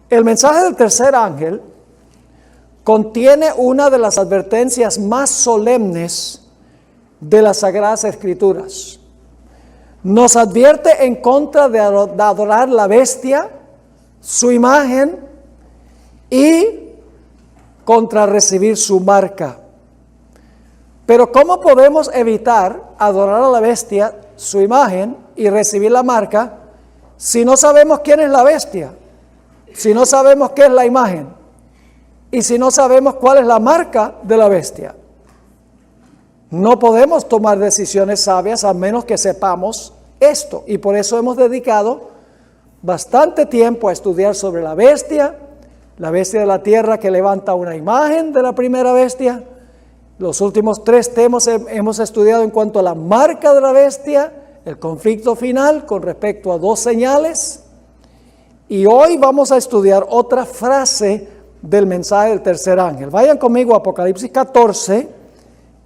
El mensaje del tercer ángel contiene una de las advertencias más solemnes de las Sagradas Escrituras. Nos advierte en contra de adorar la bestia, su imagen y contra recibir su marca. Pero ¿cómo podemos evitar adorar a la bestia, su imagen y recibir la marca si no sabemos quién es la bestia? Si no sabemos qué es la imagen y si no sabemos cuál es la marca de la bestia. No podemos tomar decisiones sabias a menos que sepamos esto, y por eso hemos dedicado bastante tiempo a estudiar sobre la bestia de la tierra que levanta una imagen de la primera bestia. Los últimos 3 temas hemos estudiado en cuanto a la marca de la bestia, el conflicto final con respecto a 2 señales, y hoy vamos a estudiar otra frase del mensaje del tercer ángel. Vayan conmigo a Apocalipsis 14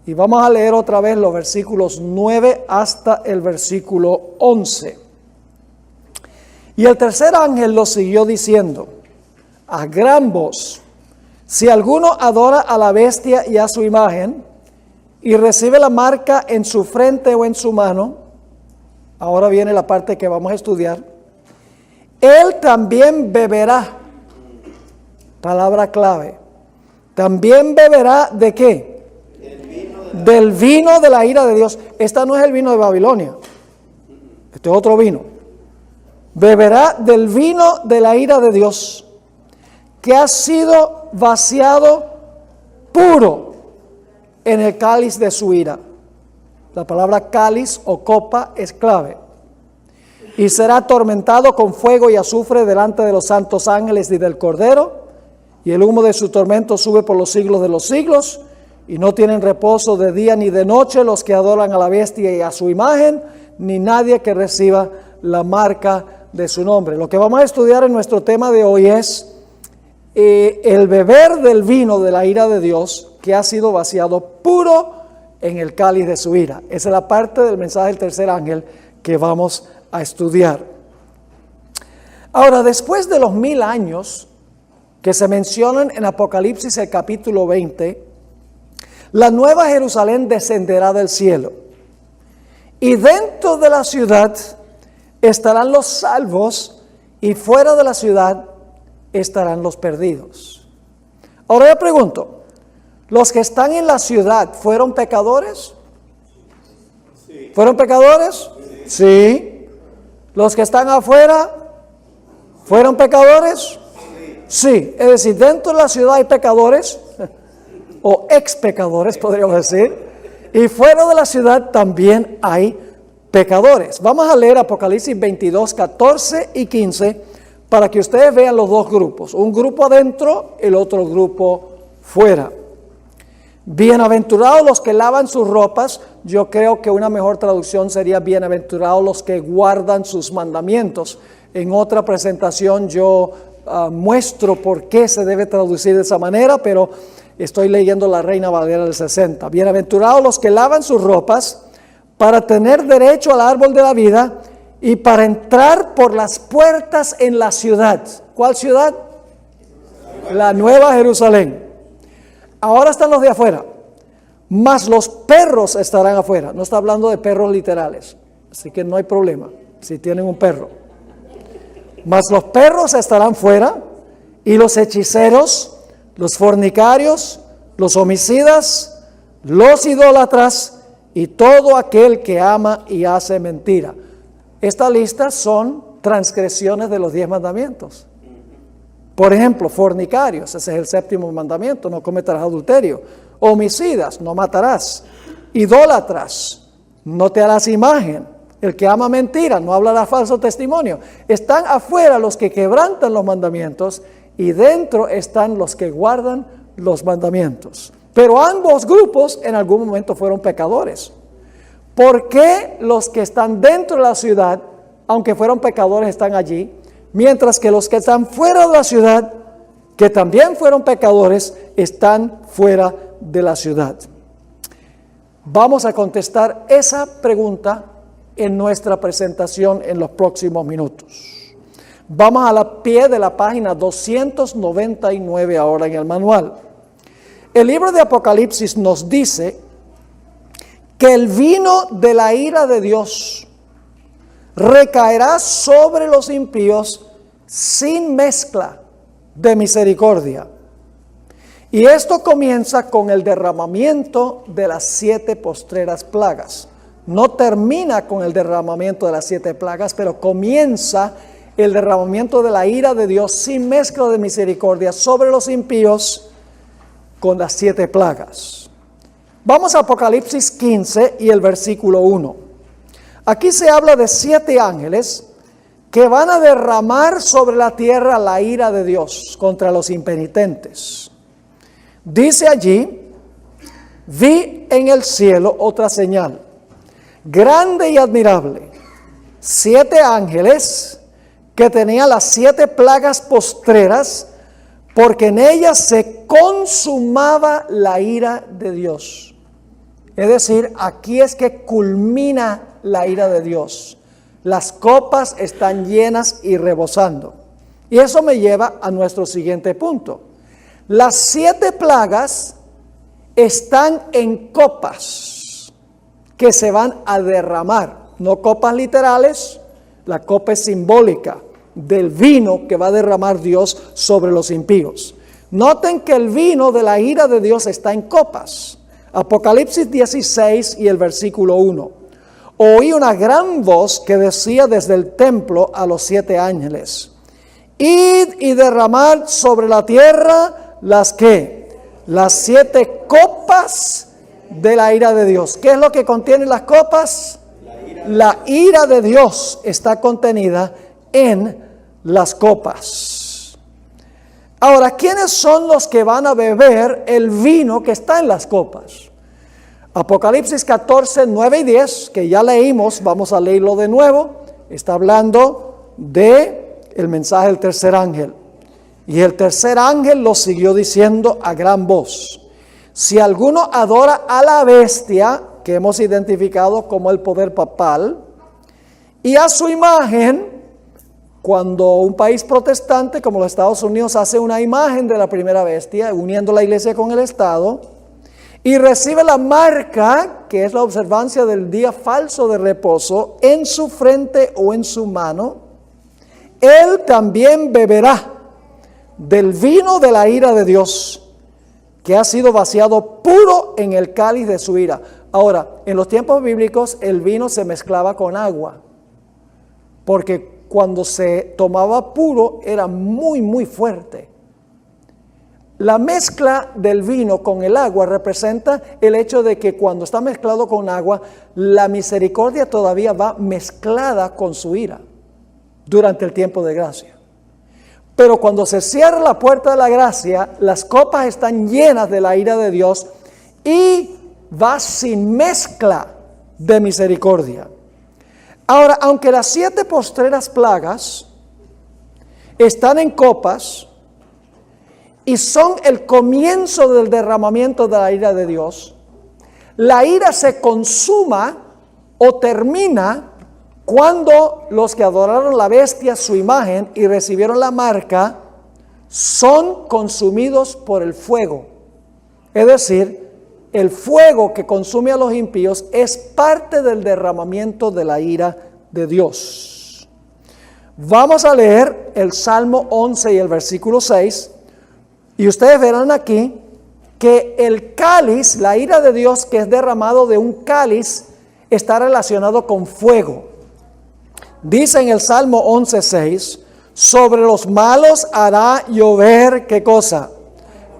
y vamos a leer otra vez los versículos 9 hasta el versículo 11. Y el tercer ángel lo siguió diciendo a gran voz: si alguno adora a la bestia y a su imagen y recibe la marca en su frente o en su mano, ahora viene la parte que vamos a estudiar, él también beberá, palabra clave, también beberá ¿de qué? Del vino de la ira de Dios. Esta no es el vino de Babilonia, este es otro vino. Beberá del vino de la ira de Dios, que ha sido vaciado puro en el cáliz de su ira. La palabra cáliz o copa es clave. Y será atormentado con fuego y azufre delante de los santos ángeles y del Cordero, y el humo de su tormento sube por los siglos de los siglos, y no tienen reposo de día ni de noche los que adoran a la bestia y a su imagen, ni nadie que reciba la marca de su nombre. Lo que vamos a estudiar en nuestro tema de hoy es el beber del vino de la ira de Dios, que ha sido vaciado puro en el cáliz de su ira. Esa es la parte del mensaje del tercer ángel que vamos a estudiar. Ahora, después de los 1000 años que se mencionan en Apocalipsis el capítulo 20, la nueva Jerusalén descenderá del cielo, y dentro de la ciudad estarán los salvos, y fuera de la ciudad estarán los perdidos. Ahora yo pregunto, ¿los que están en la ciudad fueron pecadores? Sí. ¿Fueron pecadores? Sí. ¿Los que están afuera fueron pecadores? Sí. Es decir, dentro de la ciudad hay pecadores, o ex pecadores podríamos decir, y fuera de la ciudad también hay pecadores. Vamos a leer Apocalipsis 22, 14 y 15 para que ustedes vean los 2 grupos, un grupo adentro, el otro grupo fuera. Bienaventurados los que lavan sus ropas. Yo creo que una mejor traducción sería bienaventurados los que guardan sus mandamientos. En otra presentación yo muestro por qué se debe traducir de esa manera, pero estoy leyendo la Reina Valera del 60. Bienaventurados los que lavan sus ropas para tener derecho al árbol de la vida y para entrar por las puertas en la ciudad. ¿Cuál ciudad? La Nueva Jerusalén. Ahora están los de afuera, mas los perros estarán afuera. No está hablando de perros literales, así que no hay problema si tienen un perro. Mas los perros estarán fuera, y los hechiceros, los fornicarios, los homicidas, los idólatras y todo aquel que ama y hace mentira. Esta lista son transgresiones de los 10 mandamientos. Por ejemplo, fornicarios, ese es el 7º mandamiento, no cometerás adulterio. Homicidas, no matarás. Idólatras, no te harás imagen. El que ama mentira, no hablará falso testimonio. Están afuera los que quebrantan los mandamientos, y dentro están los que guardan los mandamientos. Pero ambos grupos en algún momento fueron pecadores. ¿Por qué los que están dentro de la ciudad, aunque fueron pecadores, están allí, mientras que los que están fuera de la ciudad, que también fueron pecadores, están fuera de la ciudad? Vamos a contestar esa pregunta en nuestra presentación en los próximos minutos. Vamos a la pie de la página 299 ahora en el manual. El libro de Apocalipsis nos dice que el vino de la ira de Dios recaerá sobre los impíos sin mezcla de misericordia. Y esto comienza con el derramamiento de las 7 postreras plagas. No termina con el derramamiento de las 7 plagas, pero comienza el derramamiento de la ira de Dios sin mezcla de misericordia sobre los impíos con las 7 plagas. Vamos a Apocalipsis 15 y el versículo 1. Aquí se habla de 7 ángeles que van a derramar sobre la tierra la ira de Dios contra los impenitentes. Dice allí: vi en el cielo otra señal, grande y admirable, 7 ángeles que tenían las 7 plagas postreras, porque en ellas se consumaba la ira de Dios. Es decir, aquí es que culmina la ira de Dios. Las copas están llenas y rebosando. Y eso me lleva a nuestro siguiente punto. Las 7 plagas están en copas que se van a derramar. No copas literales, la copa es simbólica del vino que va a derramar Dios sobre los impíos. Noten que el vino de la ira de Dios está en copas. Apocalipsis 16 y el versículo 1. Oí una gran voz que decía desde el templo a los 7 ángeles: id y derramad sobre la tierra las las 7 copas de la ira de Dios. ¿Qué es lo que contienen las copas? La ira de Dios está contenida en las copas. Ahora, ¿quiénes son los que van a beber el vino que está en las copas? Apocalipsis 14, 9 y 10, que ya leímos, vamos a leerlo de nuevo. Está hablando de el mensaje del tercer ángel. Y el tercer ángel lo siguió diciendo a gran voz: si alguno adora a la bestia, que hemos identificado como el poder papal, y a su imagen, cuando un país protestante como los Estados Unidos hace una imagen de la primera bestia, uniendo la iglesia con el Estado, y recibe la marca, que es la observancia del día falso de reposo, en su frente o en su mano, él también beberá del vino de la ira de Dios, que ha sido vaciado puro en el cáliz de su ira. Ahora, en los tiempos bíblicos el vino se mezclaba con agua, porque cuando se tomaba puro era muy, muy fuerte. La mezcla del vino con el agua representa el hecho de que cuando está mezclado con agua, la misericordia todavía va mezclada con su ira durante el tiempo de gracia. Pero cuando se cierra la puerta de la gracia, las copas están llenas de la ira de Dios y va sin mezcla de misericordia. Ahora, aunque las 7 postreras plagas están en copas y son el comienzo del derramamiento de la ira de Dios, la ira se consuma o termina cuando los que adoraron la bestia, su imagen, y recibieron la marca, son consumidos por el fuego. Es decir, el fuego que consume a los impíos es parte del derramamiento de la ira de Dios. Vamos a leer el Salmo 11 y el versículo 6, y ustedes verán aquí que el cáliz, la ira de Dios que es derramado de un cáliz, está relacionado con fuego. Dice en el Salmo 11:6, sobre los malos hará llover, ¿qué cosa?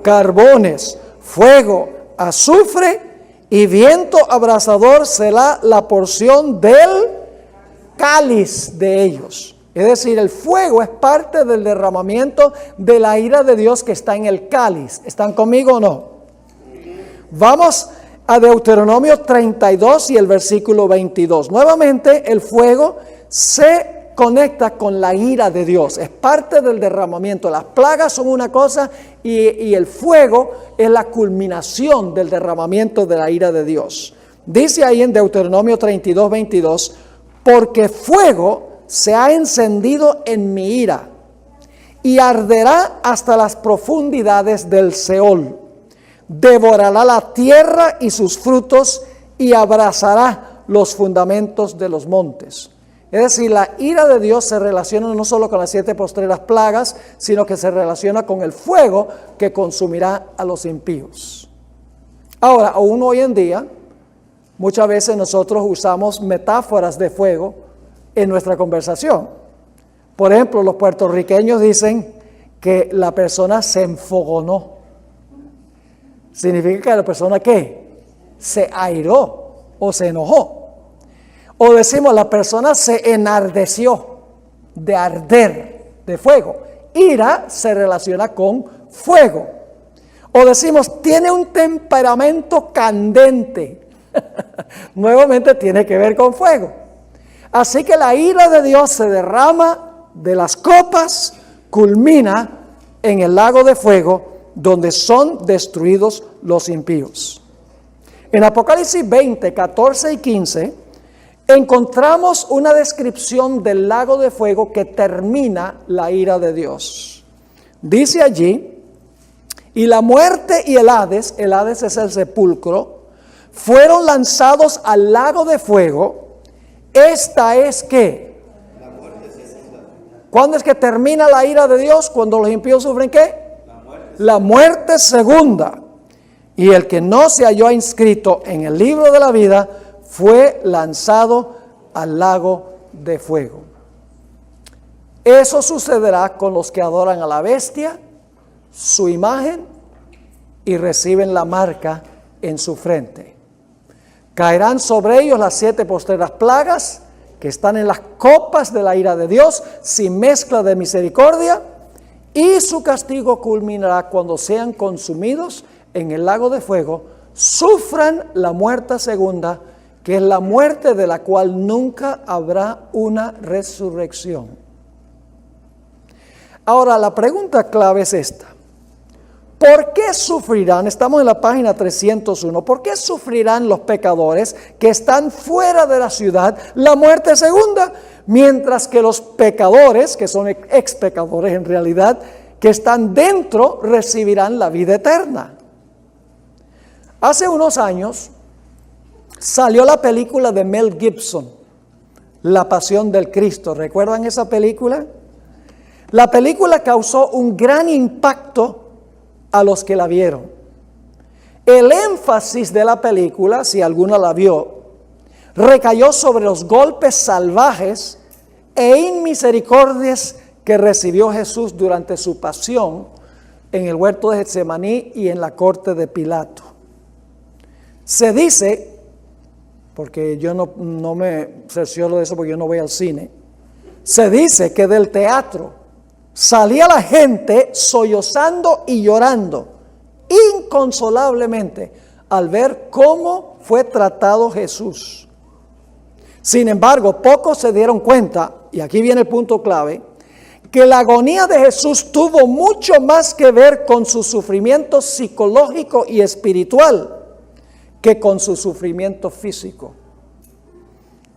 Carbones, fuego, azufre y viento abrasador será la porción del cáliz de ellos. Es decir, el fuego es parte del derramamiento de la ira de Dios que está en el cáliz. ¿Están conmigo o no? Vamos a Deuteronomio 32 y el versículo 22. Nuevamente el fuego se conecta con la ira de Dios, es parte del derramamiento. Las plagas son una cosa y el fuego es la culminación del derramamiento de la ira de Dios. Dice ahí en Deuteronomio 32, 22, porque fuego se ha encendido en mi ira y arderá hasta las profundidades del Seol. Devorará la tierra y sus frutos y abrazará los fundamentos de los montes. Es decir, la ira de Dios se relaciona no solo con las 7 postreras plagas, sino que se relaciona con el fuego que consumirá a los impíos. Ahora, aún hoy en día, muchas veces nosotros usamos metáforas de fuego en nuestra conversación. Por ejemplo, los puertorriqueños dicen que la persona se enfogonó. Significa que la persona ¿qué? Se airó o se enojó. O decimos la persona se enardeció, de arder, de fuego. Ira se relaciona con fuego. O decimos tiene un temperamento candente. Nuevamente tiene que ver con fuego. Así que la ira de Dios se derrama de las copas, culmina en el lago de fuego, donde son destruidos los impíos. En Apocalipsis 20, 14 y 15, encontramos una descripción del lago de fuego que termina la ira de Dios. Dice allí, y la muerte y el Hades es el sepulcro, fueron lanzados al lago de fuego. Esta es ¿qué? ¿Cuándo es que termina la ira de Dios? Cuando los impíos sufren ¿qué? La muerte segunda. Y el que no se halló inscrito en el libro de la vida fue lanzado al lago de fuego. Eso sucederá con los que adoran a la bestia, su imagen, y reciben la marca en su frente. Caerán sobre ellos las 7 postreras plagas que están en las copas de la ira de Dios, sin mezcla de misericordia, y su castigo culminará cuando sean consumidos en el lago de fuego, sufran la muerte segunda, que es la muerte de la cual nunca habrá una resurrección. Ahora, la pregunta clave es esta. ¿Por qué sufrirán? Estamos en la página 301. ¿Por qué sufrirán los pecadores que están fuera de la ciudad la muerte segunda? Mientras que los pecadores, que son ex pecadores en realidad, que están dentro, recibirán la vida eterna. Hace unos años salió la película de Mel Gibson, La Pasión del Cristo. ¿Recuerdan esa película? La película causó un gran impacto a los que la vieron. El énfasis de la película, si alguno la vio, recayó sobre los golpes salvajes e inmisericordias que recibió Jesús durante su pasión en el huerto de Getsemaní y en la corte de Pilato. Se dice, porque yo no me cercioro de eso porque yo no voy al cine, se dice que del teatro salía la gente sollozando y llorando inconsolablemente al ver cómo fue tratado Jesús. Sin embargo, pocos se dieron cuenta, y aquí viene el punto clave, que la agonía de Jesús tuvo mucho más que ver con su sufrimiento psicológico y espiritual que con su sufrimiento físico.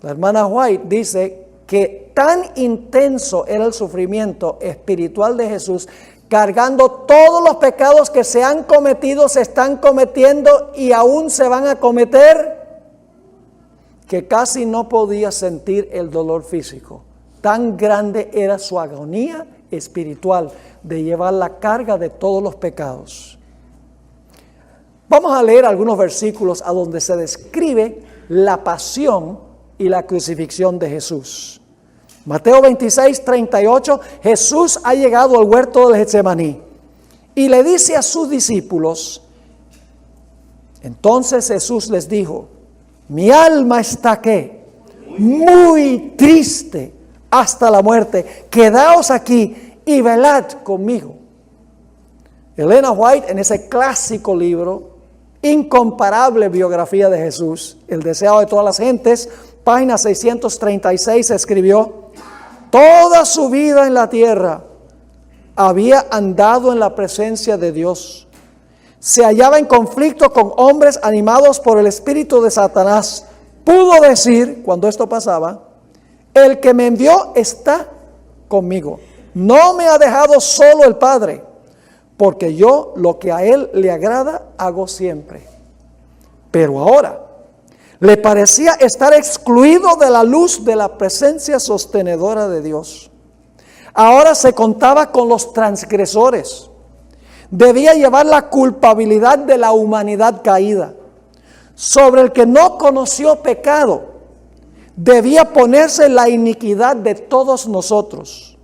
La hermana White dice que tan intenso era el sufrimiento espiritual de Jesús, cargando todos los pecados que se han cometido, se están cometiendo y aún se van a cometer, que casi no podía sentir el dolor físico. Tan grande era su agonía espiritual de llevar la carga de todos los pecados. Vamos a leer algunos versículos a donde se describe la pasión y la crucifixión de Jesús. Mateo 26, 38, Jesús ha llegado al huerto del Getsemaní y le dice a sus discípulos, entonces Jesús les dijo, mi alma está ¿qué? Muy triste hasta la muerte, quedaos aquí y velad conmigo. Elena White, en ese clásico libro, incomparable biografía de Jesús, el deseado de todas las gentes, página 636, escribió, toda su vida en la tierra había andado en la presencia de Dios. Se hallaba en conflicto con hombres animados por el espíritu de Satanás. Pudo decir, cuando esto pasaba, El que me envió está conmigo. No me ha dejado solo el Padre, porque yo lo que a Él le agrada hago siempre. Pero ahora le parecía estar excluido de la luz de la presencia sostenedora de Dios. Ahora se contaba con los transgresores. Debía llevar la culpabilidad de la humanidad caída. Sobre el que no conoció pecado, debía ponerse la iniquidad de todos nosotros.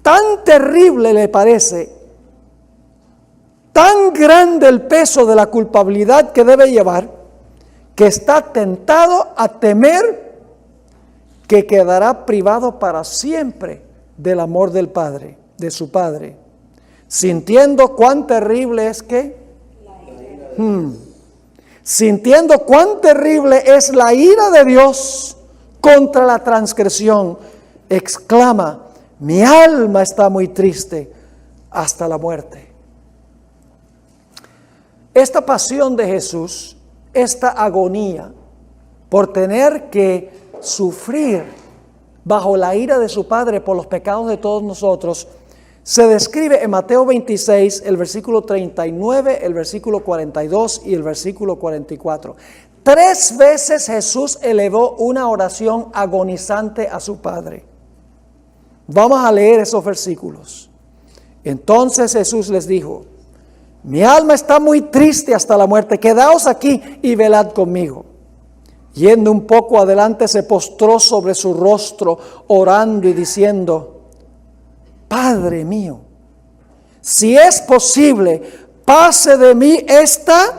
Tan terrible le parece, tan grande el peso de la culpabilidad que debe llevar, que está tentado a temer que quedará privado para siempre del amor del Padre, de su Padre, sintiendo cuán terrible es que, sintiendo cuán terrible es la ira de Dios contra la transgresión, exclama: mi alma está muy triste hasta la muerte. Esta pasión de Jesús, esta agonía por tener que sufrir bajo la ira de su Padre por los pecados de todos nosotros, se describe en Mateo 26, el versículo 39, el versículo 42 y el versículo 44. 3 veces Jesús elevó una oración agonizante a su Padre. Vamos a leer esos versículos. Entonces Jesús les dijo: mi alma está muy triste hasta la muerte, quedaos aquí y velad conmigo. Yendo un poco adelante, se postró sobre su rostro, orando y diciendo: Padre mío, si es posible, pase de mí esta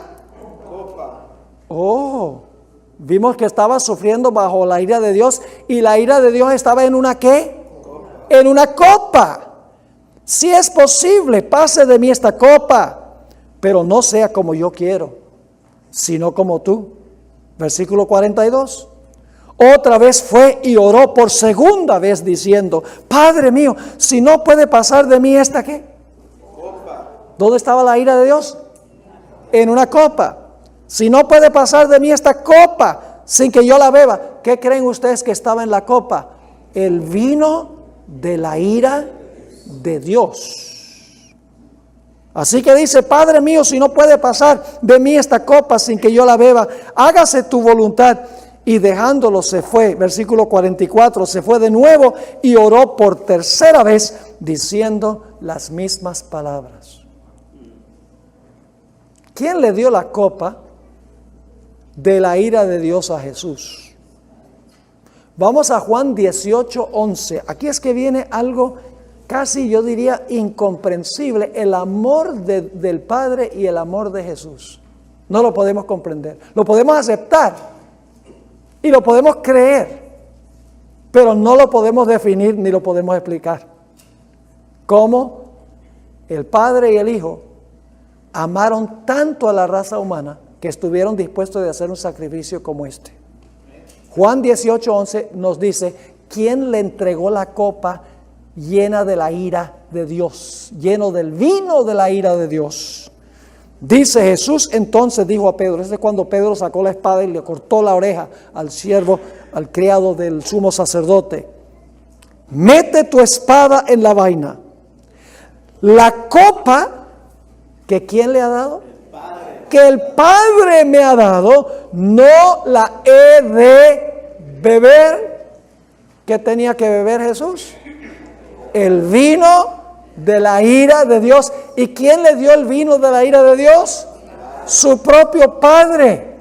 copa. Vimos que estaba sufriendo bajo la ira de Dios, y la ira de Dios estaba en una ¿qué? Copa. En una copa. Si es posible, pase de mí esta copa, pero no sea como yo quiero, sino como tú. Versículo 42. Otra vez fue y oró por segunda vez diciendo: Padre mío, si no puede pasar de mí esta ¿qué? Copa. ¿Dónde estaba la ira de Dios? En una copa. Si no puede pasar de mí esta copa sin que yo la beba, ¿qué creen ustedes que estaba en la copa? El vino de la ira de Dios. Así que dice: Padre mío, si no puede pasar de mí esta copa sin que yo la beba, hágase tu voluntad. Y dejándolo se fue. Versículo 44, se fue de nuevo y oró por tercera vez diciendo las mismas palabras. ¿Quién le dio la copa de la ira de Dios a Jesús? Vamos a Juan 18:11. Aquí es que viene algo casi, yo diría, incomprensible: el amor del Padre y el amor de Jesús. No lo podemos comprender. Lo podemos aceptar y lo podemos creer, pero no lo podemos definir ni lo podemos explicar. ¿Cómo el Padre y el Hijo amaron tanto a la raza humana que estuvieron dispuestos de hacer un sacrificio como este? Juan 18:11 nos dice: ¿quién le entregó la copa llena de la ira de Dios, lleno del vino de la ira de Dios? Dice Jesús, entonces dijo a Pedro, ese es cuando Pedro sacó la espada y le cortó la oreja al siervo, al criado del sumo sacerdote: mete tu espada en la vaina. La copa que ¿quién le ha dado? Que el Padre me ha dado, no la he de beber. ¿Qué tenía que beber Jesús? El vino de la ira de Dios. ¿Y quién le dio el vino de la ira de Dios? Su propio Padre.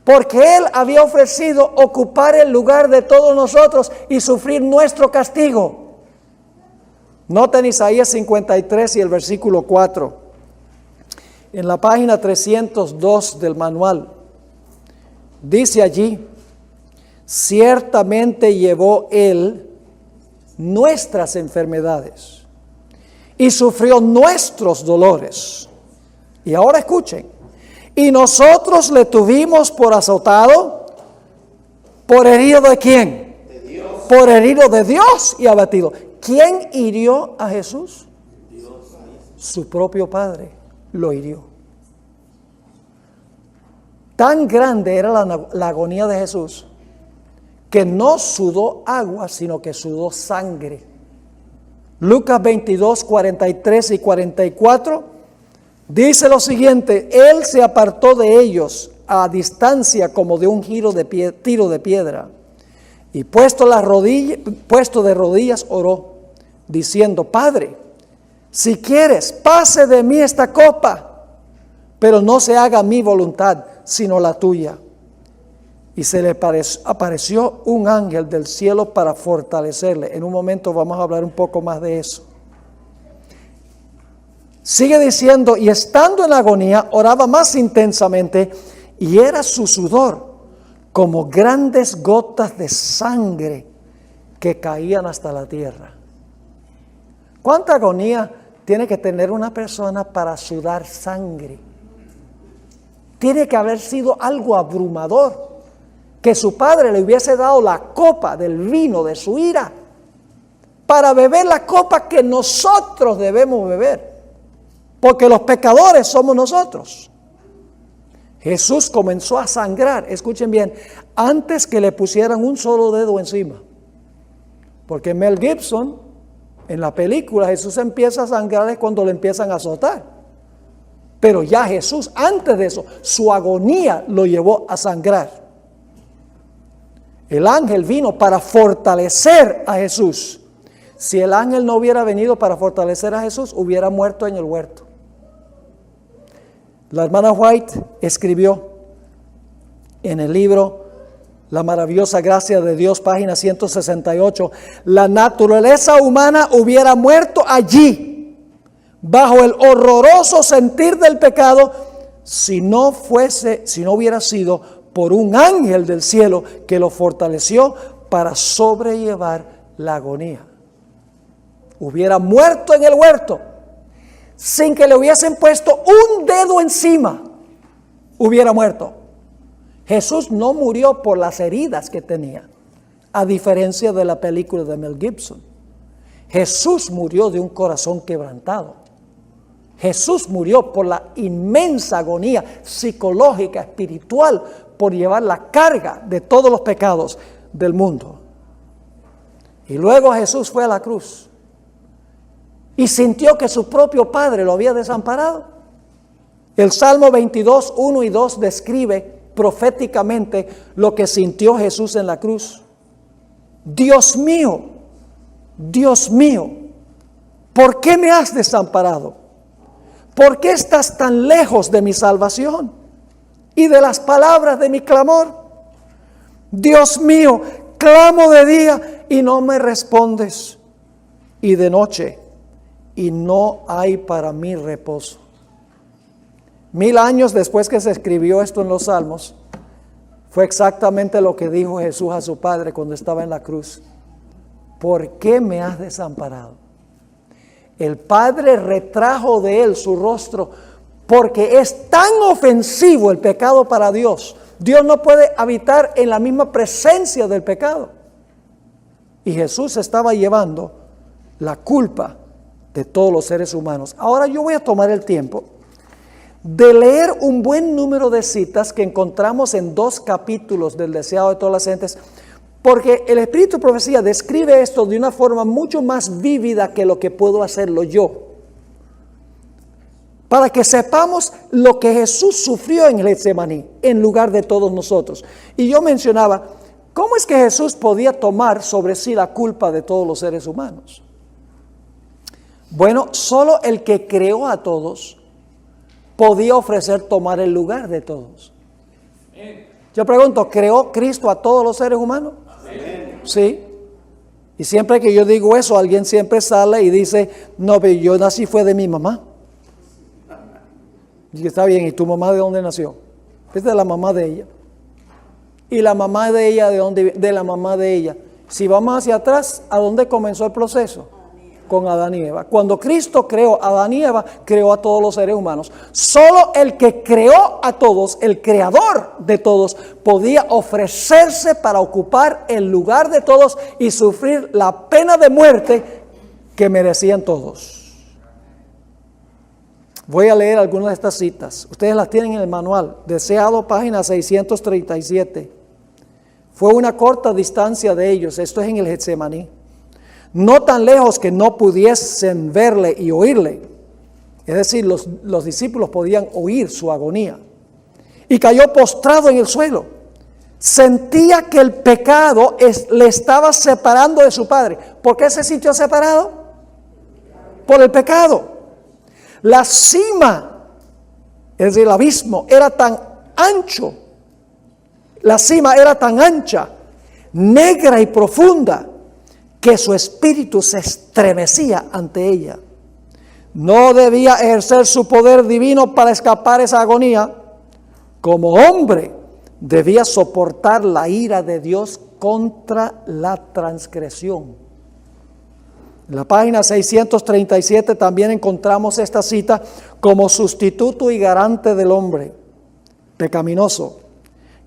Porque Él había ofrecido ocupar el lugar de todos nosotros y sufrir nuestro castigo. Noten Isaías 53 y el versículo 4. En la página 302 del manual. Dice allí: ciertamente llevó Él nuestras enfermedades y sufrió nuestros dolores. Y ahora escuchen: y nosotros le tuvimos por azotado, por herido de ¿quién? De Dios. Por herido de Dios y abatido. ¿Quién hirió a Jesús? Dios. Su propio Padre lo hirió. Tan grande era la agonía de Jesús que no sudó agua, sino que sudó sangre. Lucas 22, 43 y 44 dice lo siguiente: Él se apartó de ellos a distancia como de un tiro de piedra, y puesto de rodillas oró, diciendo: Padre, si quieres, pase de mí esta copa, pero no se haga mi voluntad, sino la tuya. Y se le apareció un ángel del cielo para fortalecerle. En un momento vamos a hablar un poco más de eso. Sigue diciendo: y estando en agonía, oraba más intensamente, y era su sudor como grandes gotas de sangre que caían hasta la tierra. ¿Cuánta agonía tiene que tener una persona para sudar sangre? Tiene que haber sido algo abrumador, que su padre le hubiese dado la copa del vino de su ira para beber la copa que nosotros debemos beber, porque los pecadores somos nosotros. Jesús comenzó a sangrar, escuchen bien, antes que le pusieran un solo dedo encima. Porque Mel Gibson, en la película, Jesús empieza a sangrar es cuando le empiezan a azotar. Pero ya Jesús, antes de eso, su agonía lo llevó a sangrar. El ángel vino para fortalecer a Jesús. Si el ángel no hubiera venido para fortalecer a Jesús, hubiera muerto en el huerto. La hermana White escribió en el libro La maravillosa gracia de Dios, página 168, la naturaleza humana hubiera muerto allí, bajo el horroroso sentir del pecado, si no hubiera sido por un ángel del cielo que lo fortaleció para sobrellevar la agonía. Hubiera muerto en el huerto, sin que le hubiesen puesto un dedo encima, hubiera muerto. Jesús no murió por las heridas que tenía, a diferencia de la película de Mel Gibson. Jesús murió de un corazón quebrantado. Jesús murió por la inmensa agonía psicológica, espiritual, por llevar la carga de todos los pecados del mundo. Y luego Jesús fue a la cruz y sintió que su propio Padre lo había desamparado. El Salmo 22, 1 y 2 describe proféticamente lo que sintió Jesús en la cruz. Dios mío, ¿por qué me has desamparado? ¿Por qué estás tan lejos de mi salvación y de las palabras de mi clamor? Dios mío, clamo de día y no me respondes, y de noche y no hay para mí reposo. 1000 años después que se escribió esto en los Salmos, fue exactamente lo que dijo Jesús a su Padre cuando estaba en la cruz. ¿Por qué me has desamparado? El Padre retrajo de él su rostro porque es tan ofensivo el pecado para Dios. Dios no puede habitar en la misma presencia del pecado. Y Jesús estaba llevando la culpa de todos los seres humanos. Ahora yo voy a tomar el tiempo de leer un buen número de citas que encontramos en 2 capítulos del Deseado de todas las gentes, porque el Espíritu de Profecía describe esto de una forma mucho más vívida que lo que puedo hacerlo yo, para que sepamos lo que Jesús sufrió en el Getsemaní en lugar de todos nosotros. Y yo mencionaba, ¿cómo es que Jesús podía tomar sobre sí la culpa de todos los seres humanos? Bueno, solo el que creó a todos podía ofrecer tomar el lugar de todos. Yo pregunto, ¿creó Cristo a todos los seres humanos? Sí. Y siempre que yo digo eso, alguien siempre sale y dice, no, pero yo nací fue de mi mamá. Y está bien, ¿y tu mamá de dónde nació? Es de la mamá de ella. ¿Y la mamá de ella de dónde? De la mamá de ella. Si vamos hacia atrás, ¿a dónde comenzó el proceso? Con Adán y Eva. Cuando Cristo creó a Adán y Eva, creó a todos los seres humanos. Solo el que creó a todos, el creador de todos, podía ofrecerse para ocupar el lugar de todos y sufrir la pena de muerte que merecían todos. Voy a leer algunas de estas citas. Ustedes las tienen en el manual. Deseado, página 637. Fue una corta distancia de ellos, esto es en el Getsemaní. No tan lejos que no pudiesen verle y oírle. Es decir, los discípulos podían oír su agonía. Y cayó postrado en el suelo. Sentía que el pecado le estaba separando de su Padre. ¿Por qué se sintió separado? Por el pecado. La cima, es decir, el abismo, era tan ancho. La cima era tan ancha, negra y profunda, que su espíritu se estremecía ante ella. No debía ejercer su poder divino para escapar esa agonía. Como hombre, debía soportar la ira de Dios contra la transgresión. En la página 637 también encontramos esta cita: como sustituto y garante del hombre pecaminoso,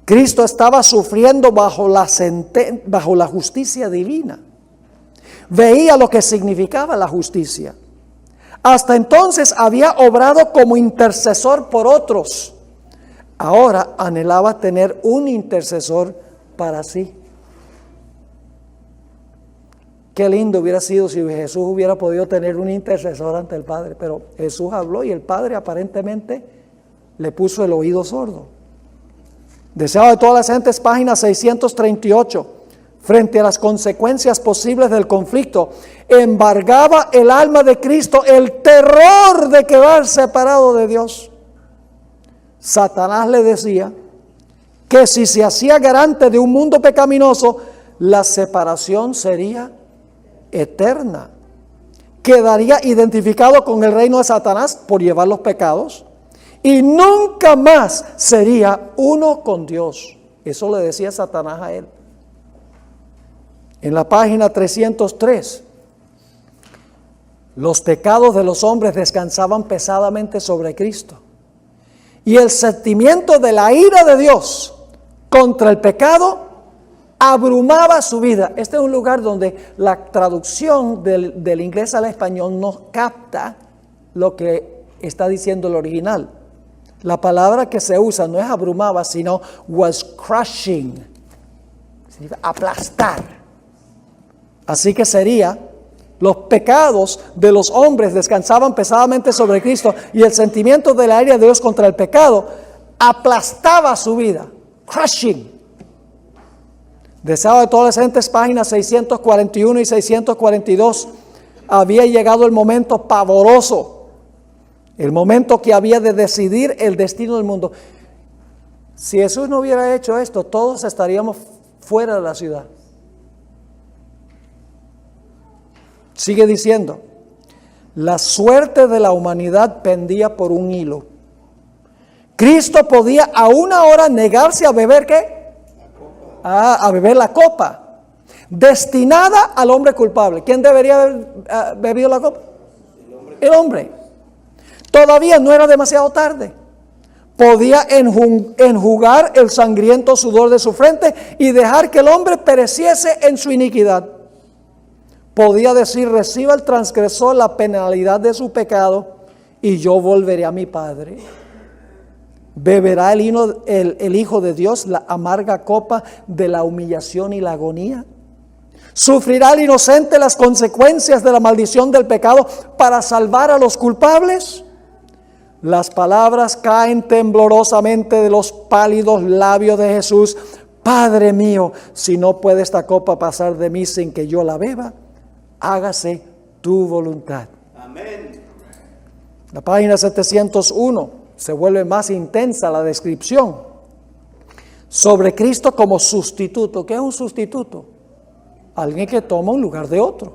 Cristo estaba sufriendo bajo la justicia divina. Veía lo que significaba la justicia. Hasta entonces había obrado como intercesor por otros. Ahora anhelaba tener un intercesor para sí. Qué lindo hubiera sido si Jesús hubiera podido tener un intercesor ante el Padre. Pero Jesús habló y el Padre aparentemente le puso el oído sordo. Deseado de todas las gentes, página 638. Frente a las consecuencias posibles del conflicto, embargaba el alma de Cristo el terror de quedar separado de Dios. Satanás le decía que si se hacía garante de un mundo pecaminoso, la separación sería eterna. Quedaría identificado con el reino de Satanás por llevar los pecados y nunca más sería uno con Dios. Eso le decía Satanás a él. En la página 303, los pecados de los hombres descansaban pesadamente sobre Cristo. Y el sentimiento de la ira de Dios contra el pecado abrumaba su vida. Este es un lugar donde la traducción del inglés al español no capta lo que está diciendo el original. La palabra que se usa no es abrumaba, sino was crushing. Significa aplastar. Así que sería, los pecados de los hombres descansaban pesadamente sobre Cristo y el sentimiento de la ira de Dios contra el pecado aplastaba su vida. Crushing. Deseado de todas las gentes, páginas 641 y 642, había llegado el momento pavoroso, el momento que había de decidir el destino del mundo. Si Jesús no hubiera hecho esto, todos estaríamos fuera de la ciudad. Sigue diciendo, la suerte de la humanidad pendía por un hilo. Cristo podía a una hora negarse a beber ¿qué? A beber la copa destinada al hombre culpable. ¿Quién debería haber bebido la copa? El hombre. Todavía no era demasiado tarde. Podía enjugar el sangriento sudor de su frente y dejar que el hombre pereciese en su iniquidad. Podía decir, reciba el transgresor la penalidad de su pecado y yo volveré a mi Padre. ¿Beberá el Hijo de Dios la amarga copa de la humillación y la agonía? ¿Sufrirá el inocente las consecuencias de la maldición del pecado para salvar a los culpables? Las palabras caen temblorosamente de los pálidos labios de Jesús. Padre mío, si no puede esta copa pasar de mí sin que yo la beba, hágase tu voluntad. Amén. La página 701 se vuelve más intensa la descripción sobre Cristo como sustituto. ¿Qué es un sustituto? Alguien que toma un lugar de otro.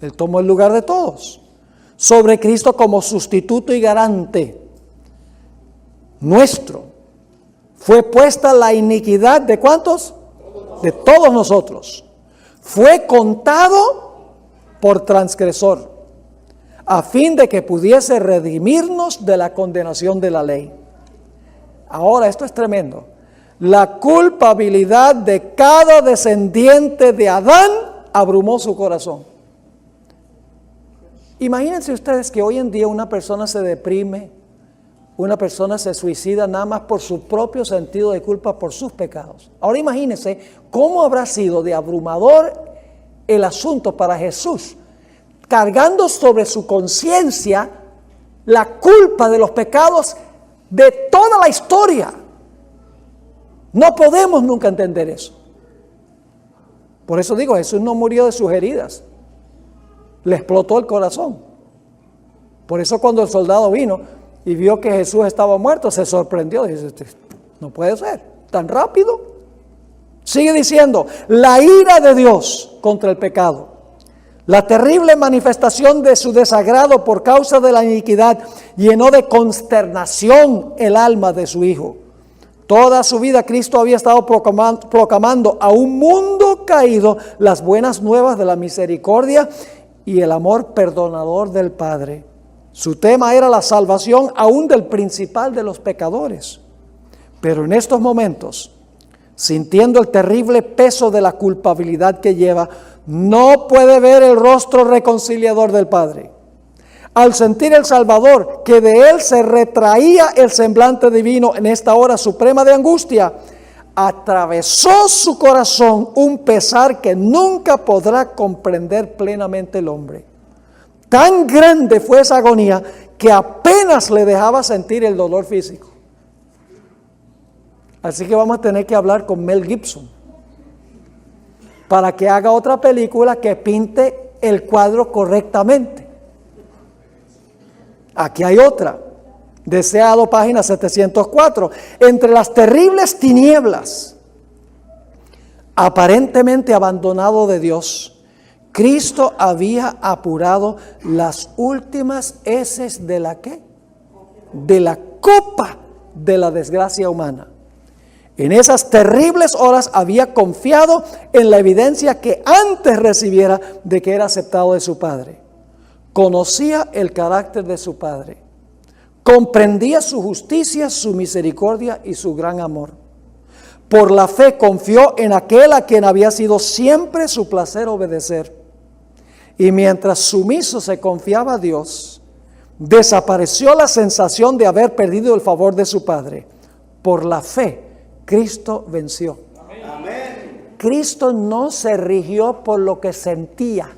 Él tomó el lugar de todos. Sobre Cristo como sustituto y garante nuestro. Fue puesta la iniquidad de ¿cuántos? De todos nosotros. Fue contado por transgresor, a fin de que pudiese redimirnos de la condenación de la ley. Ahora, esto es tremendo. La culpabilidad de cada descendiente de Adán abrumó su corazón. Imagínense ustedes que hoy en día una persona se deprime, una persona se suicida nada más por su propio sentido de culpa por sus pecados. Ahora imagínense cómo habrá sido de abrumador el asunto para Jesús, cargando sobre su conciencia la culpa de los pecados de toda la historia. No podemos nunca entender eso. Por eso digo, Jesús no murió de sus heridas. Le explotó el corazón. Por eso cuando el soldado vino y vio que Jesús estaba muerto, se sorprendió. Dice, no puede ser, tan rápido. Sigue diciendo, la ira de Dios contra el pecado, la terrible manifestación de su desagrado por causa de la iniquidad, llenó de consternación el alma de su Hijo. Toda su vida Cristo había estado proclamando a un mundo caído las buenas nuevas de la misericordia y el amor perdonador del Padre. Su tema era la salvación aún del principal de los pecadores. Pero en estos momentos, sintiendo el terrible peso de la culpabilidad que lleva, no puede ver el rostro reconciliador del Padre. Al sentir el Salvador que de él se retraía el semblante divino en esta hora suprema de angustia, atravesó su corazón un pesar que nunca podrá comprender plenamente el hombre. Tan grande fue esa agonía que apenas le dejaba sentir el dolor físico. Así que vamos a tener que hablar con Mel Gibson para que haga otra película que pinte el cuadro correctamente. Aquí hay otra, deseado, página 704. Entre las terribles tinieblas, aparentemente abandonado de Dios, Cristo había apurado las últimas heces de la ¿qué? De la copa de la desgracia humana. En esas terribles horas había confiado en la evidencia que antes recibiera de que era aceptado de su Padre. Conocía el carácter de su Padre. Comprendía su justicia, su misericordia y su gran amor. Por la fe confió en aquel a quien había sido siempre su placer obedecer. Y mientras sumiso se confiaba a Dios, desapareció la sensación de haber perdido el favor de su Padre. Por la fe, Cristo venció. Amén. Cristo no se rigió por lo que sentía,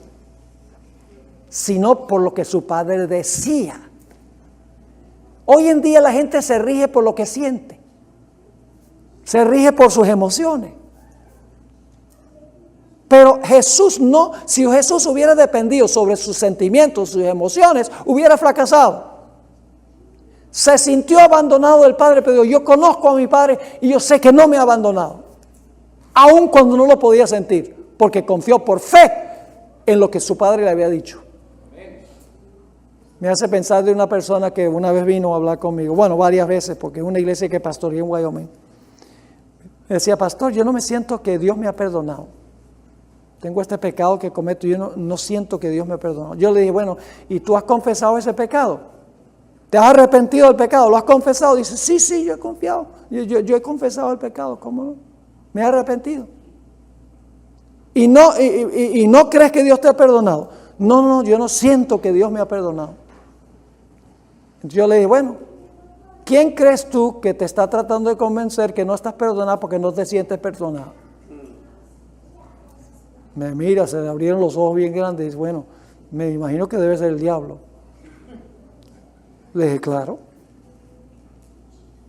sino por lo que su Padre decía. Hoy en día la gente se rige por lo que siente, se rige por sus emociones. Pero Jesús no, si Jesús hubiera dependido sobre sus sentimientos, sus emociones, hubiera fracasado. Se sintió abandonado del Padre, pero yo conozco a mi Padre y yo sé que no me ha abandonado. Aun cuando no lo podía sentir, porque confió por fe en lo que su Padre le había dicho. Me hace pensar de una persona que una vez vino a hablar conmigo, bueno, varias veces, porque es una iglesia que pastoreé en Wyoming. Me decía, pastor, yo no me siento que Dios me ha perdonado. Tengo este pecado que cometo y yo no siento que Dios me perdonó. Yo le dije, bueno, ¿y tú has confesado ese pecado? ¿Te has arrepentido del pecado? ¿Lo has confesado? Dice, sí, yo he confiado. Yo he confesado el pecado, ¿cómo no? Me he arrepentido. ¿Y no crees que Dios te ha perdonado? No, yo no siento que Dios me ha perdonado. Yo le dije, bueno, ¿quién crees tú que te está tratando de convencer que no estás perdonado porque no te sientes perdonado? Me mira, se le abrieron los ojos bien grandes y dice, bueno, me imagino que debe ser el diablo. Le dije, claro.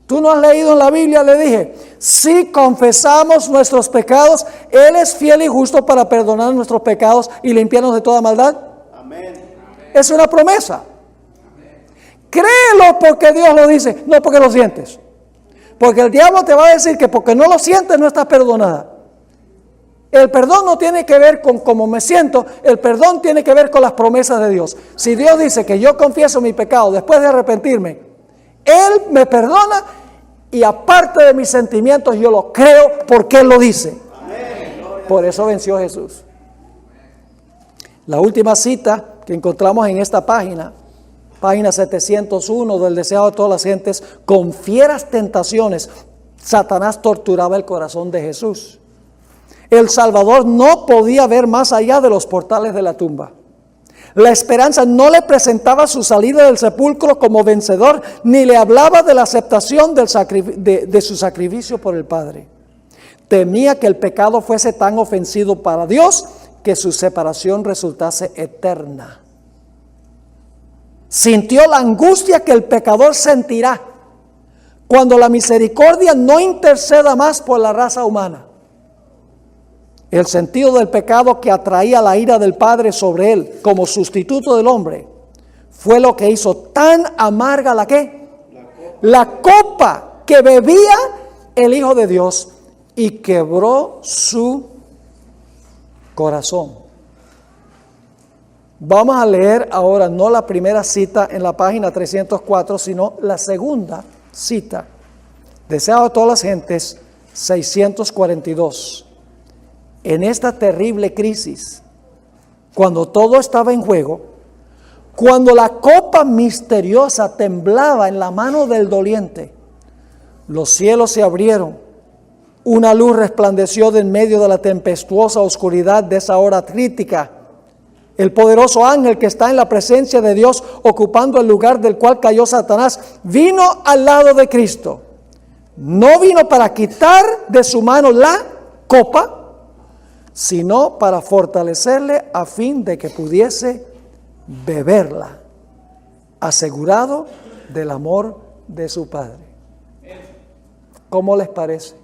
¿Tú no has leído en la Biblia? Le dije, si confesamos nuestros pecados, Él es fiel y justo para perdonar nuestros pecados y limpiarnos de toda maldad. Amén. Es una promesa. Créelo porque Dios lo dice, no porque lo sientes. Porque el diablo te va a decir que porque no lo sientes no estás perdonada. El perdón no tiene que ver con cómo me siento, el perdón tiene que ver con las promesas de Dios. Si Dios dice que yo confieso mi pecado después de arrepentirme, Él me perdona y aparte de mis sentimientos yo lo creo porque Él lo dice. Amén. Por eso venció Jesús. La última cita que encontramos en esta página 701 del deseado de todas las gentes, con fieras tentaciones, Satanás torturaba el corazón de Jesús. El Salvador no podía ver más allá de los portales de la tumba. La esperanza no le presentaba su salida del sepulcro como vencedor, ni le hablaba de la aceptación de su sacrificio por el Padre. Temía que el pecado fuese tan ofensivo para Dios que su separación resultase eterna. Sintió la angustia que el pecador sentirá cuando la misericordia no interceda más por la raza humana. El sentido del pecado que atraía la ira del Padre sobre él como sustituto del hombre fue lo que hizo tan amarga la copa que bebía el Hijo de Dios, y quebró su corazón. Vamos a leer ahora no la primera cita en la página 304, sino la segunda cita. Deseado a todas las gentes, 642. En esta terrible crisis, cuando todo estaba en juego, cuando la copa misteriosa temblaba en la mano del doliente, los cielos se abrieron. Una luz resplandeció de en medio de la tempestuosa oscuridad de esa hora crítica. El poderoso ángel que está en la presencia de Dios, ocupando el lugar del cual cayó Satanás, vino al lado de Cristo. No vino para quitar de su mano la copa, sino para fortalecerle a fin de que pudiese beberla, asegurado del amor de su Padre. ¿Cómo les parece?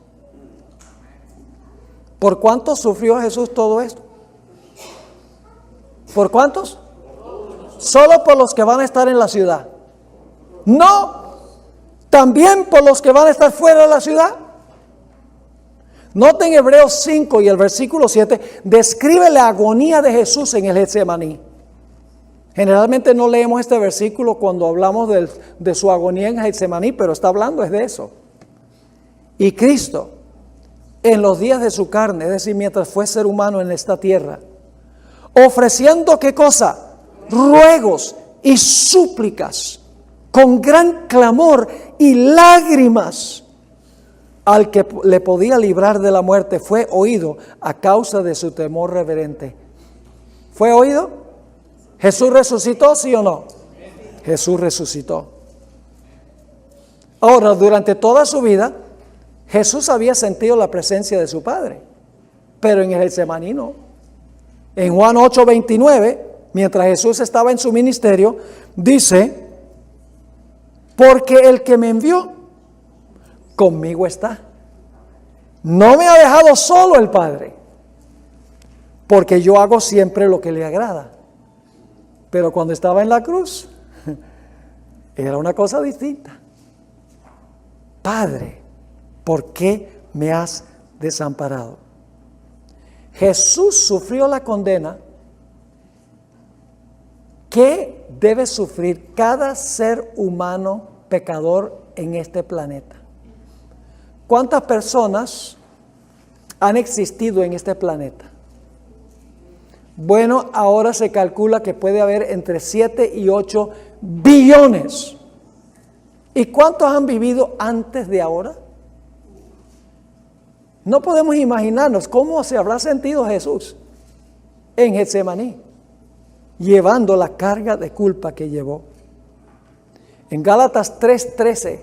¿Por cuántos sufrió Jesús todo esto? ¿Por cuántos? ¿Solo por los que van a estar en la ciudad? No, también por los que van a estar fuera de la ciudad. Noten Hebreos 5 y el versículo 7 describe la agonía de Jesús en el Getsemaní. Generalmente no leemos este versículo cuando hablamos de su agonía en Getsemaní, pero está hablando es de eso. Y Cristo, en los días de su carne, es decir, mientras fue ser humano en esta tierra, ofreciendo ¿qué cosa? Ruegos y súplicas, con gran clamor y lágrimas, al que le podía librar de la muerte, fue oído a causa de su temor reverente. ¿Fue oído? ¿Jesús resucitó, sí o no? Jesús resucitó. Ahora, durante toda su vida, Jesús había sentido la presencia de su Padre, pero en el Getsemaní no. En Juan 8:29, mientras Jesús estaba en su ministerio, dice: porque el que me envió, conmigo está. No me ha dejado solo el Padre, porque yo hago siempre lo que le agrada. Pero cuando estaba en la cruz, era una cosa distinta. Padre, ¿por qué me has desamparado? Jesús sufrió la condena que debe sufrir cada ser humano pecador en este planeta. ¿Cuántas personas han existido en este planeta? Bueno, ahora se calcula que puede haber entre 7 y 8 billones. ¿Y cuántos han vivido antes de ahora? No podemos imaginarnos cómo se habrá sentido Jesús en Getsemaní, llevando la carga de culpa que llevó. En Gálatas 3:13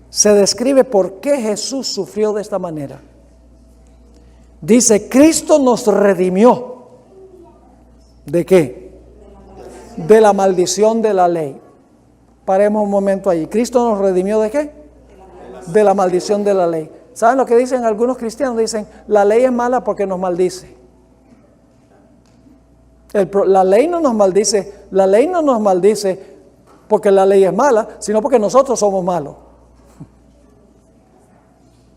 se describe por qué Jesús sufrió de esta manera. Dice: Cristo nos redimió. ¿De qué? De la maldición de la ley. Paremos un momento allí. ¿Cristo nos redimió de qué? De la maldición de la ley. ¿Saben lo que dicen algunos cristianos? Dicen: la ley es mala porque nos maldice. La ley no nos maldice. La ley no nos maldice porque la ley es mala, sino porque nosotros somos malos.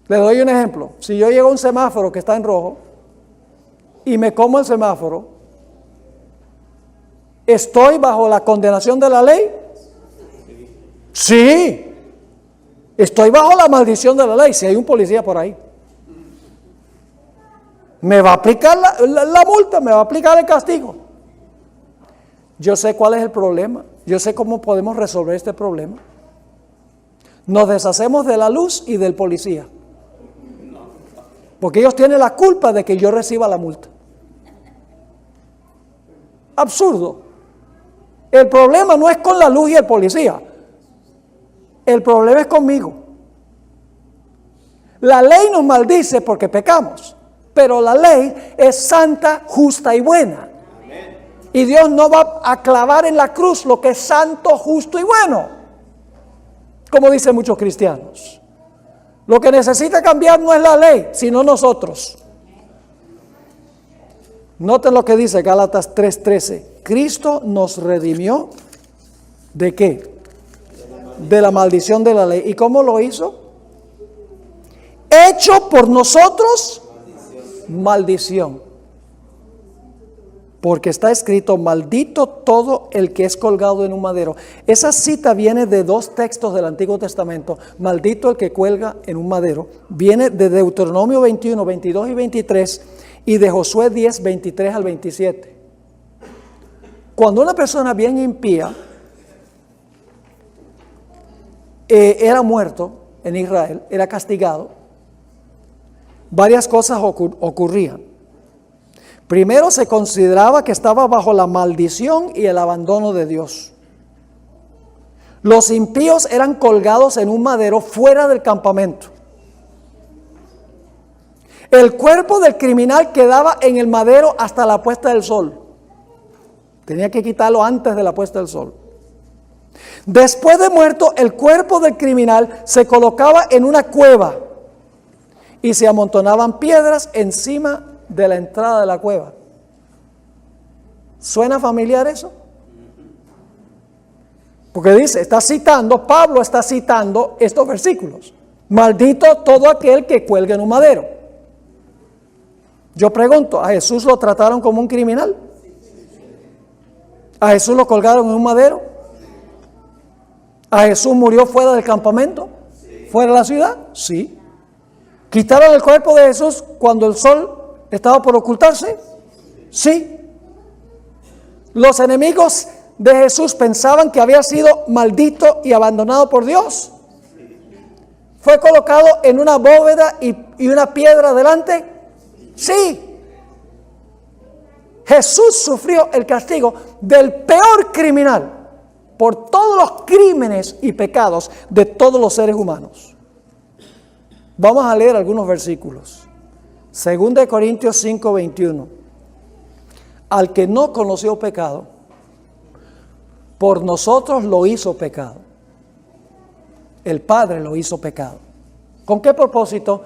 Les doy un ejemplo. Si yo llego a un semáforo que está en rojo y me como el semáforo, ¿estoy bajo la condenación de la ley? Sí. Estoy bajo la maldición de la ley. Si hay un policía por ahí, me va a aplicar la multa, me va a aplicar el castigo. Yo sé cuál es el problema. Yo sé cómo podemos resolver este problema. Nos deshacemos de la luz y del policía, porque ellos tienen la culpa de que yo reciba la multa. absurdo. El problema no es con la luz y el policía. El problema es conmigo. La ley nos maldice porque pecamos, pero la ley es santa, justa y buena. Y Dios no va a clavar en la cruz lo que es santo, justo y bueno, como dicen muchos cristianos. Lo que necesita cambiar no es la ley, sino nosotros. Noten lo que dice Gálatas 3:13. Cristo nos redimió ¿de qué? De la maldición de la ley. ¿Y cómo lo hizo? Hecho por nosotros maldición. Porque está escrito, maldito todo el que es colgado en un madero. Esa cita viene de dos textos del Antiguo Testamento. Maldito el que cuelga en un madero. Viene de Deuteronomio 21, 22 y 23 y de Josué 10, 23 al 27. Cuando una persona bien impía era muerto en Israel, era castigado, varias cosas ocurrían. Primero, se consideraba que estaba bajo la maldición y el abandono de Dios. Los impíos eran colgados en un madero fuera del campamento. El cuerpo del criminal quedaba en el madero hasta la puesta del sol. Tenía que quitarlo antes de la puesta del sol. Después de muerto, el cuerpo del criminal se colocaba en una cueva y se amontonaban piedras encima de la entrada de la cueva. ¿Suena familiar eso? Porque dice, Pablo está citando estos versículos. Maldito todo aquel que cuelgue en un madero. Yo pregunto, ¿a Jesús lo trataron como un criminal? ¿A Jesús lo colgaron en un madero? ¿A Jesús murió fuera del campamento? ¿Fuera de la ciudad? Sí. ¿Quitaron el cuerpo de Jesús cuando el sol estaba por ocultarse? Sí. Los enemigos de Jesús pensaban que había sido maldito y abandonado por Dios. ¿Fue colocado en una bóveda y una piedra delante? Sí. Jesús sufrió el castigo del peor criminal por todos los crímenes y pecados de todos los seres humanos. Vamos a leer algunos versículos. 2 Corintios 5, 21. Al que no conoció pecado, por nosotros lo hizo pecado. El Padre lo hizo pecado. ¿Con qué propósito?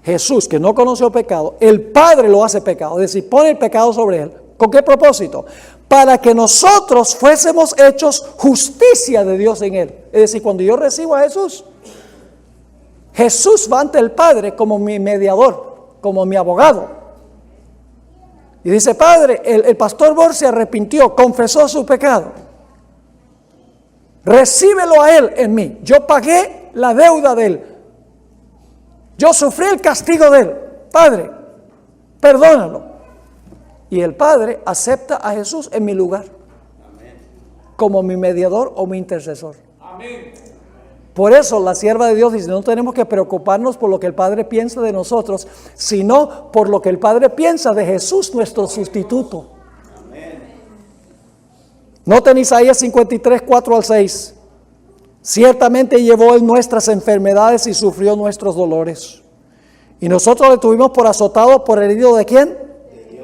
Jesús, que no conoció pecado, el Padre lo hace pecado, es decir, pone el pecado sobre él. ¿Con qué propósito? Para que nosotros fuésemos hechos justicia de Dios en él. Es decir, cuando yo recibo a Jesús, Jesús va ante el Padre como mi mediador, como mi abogado. Y dice, Padre, el pastor Bor se arrepintió, confesó su pecado. Recíbelo a él en mí. Yo pagué la deuda de él. Yo sufrí el castigo de él. Padre, perdónalo. Y el Padre acepta a Jesús en mi lugar. Amén. Como mi mediador o mi intercesor. Amén. Por eso la sierva de Dios dice, no tenemos que preocuparnos por lo que el Padre piensa de nosotros, sino por lo que el Padre piensa de Jesús, nuestro sustituto. Amén. Noten Isaías 53, 4 al 6. Ciertamente llevó él nuestras enfermedades y sufrió nuestros dolores. Y nosotros le tuvimos por azotado, por herido de ¿quién?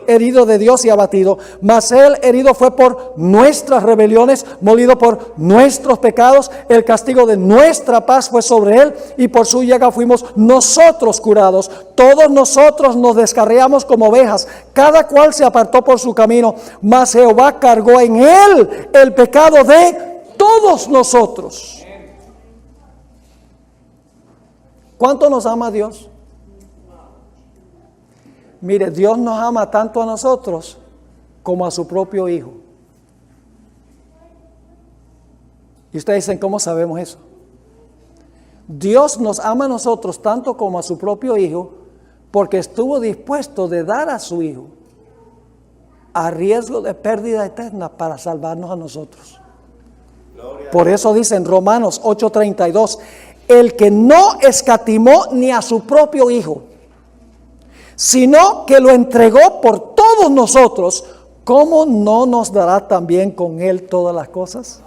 Herido de Dios y abatido, mas él herido fue por nuestras rebeliones, molido por nuestros pecados, el castigo de nuestra paz fue sobre él, y por su llaga fuimos nosotros curados. Todos nosotros nos descarriamos como ovejas, cada cual se apartó por su camino, mas Jehová cargó en él el pecado de todos nosotros. ¿Cuánto nos ama Dios? Mire, Dios nos ama tanto a nosotros como a su propio Hijo. Y ustedes dicen, ¿cómo sabemos eso? Dios nos ama a nosotros tanto como a su propio Hijo, porque estuvo dispuesto de dar a su Hijo a riesgo de pérdida eterna para salvarnos a nosotros. Por eso dice en Romanos 8:32, el que no escatimó ni a su propio Hijo, sino que lo entregó por todos nosotros, ¿cómo no nos dará también con Él todas las cosas?